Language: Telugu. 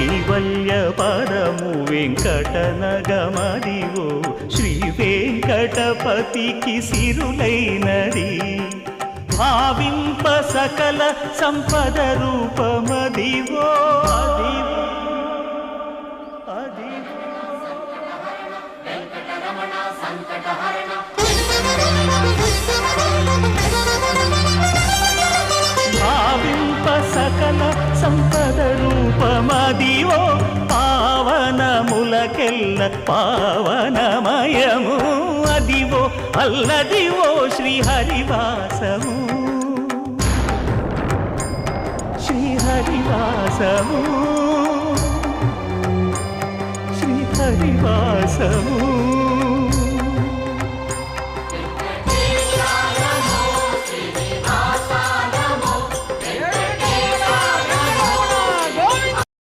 కైవల్య పదము వెంకటనగమదివో శ్రీ వెంకటపతికి సిరులైనది భావింప సకల సంపద రూపమదివో భావింప సకల సంపద రూపమదివో పావనములకెల్ల పావనమయము అదివో అల్లదివో శ్రీహరివాసము శ్రీహరివాసము శ్రీహరివాసము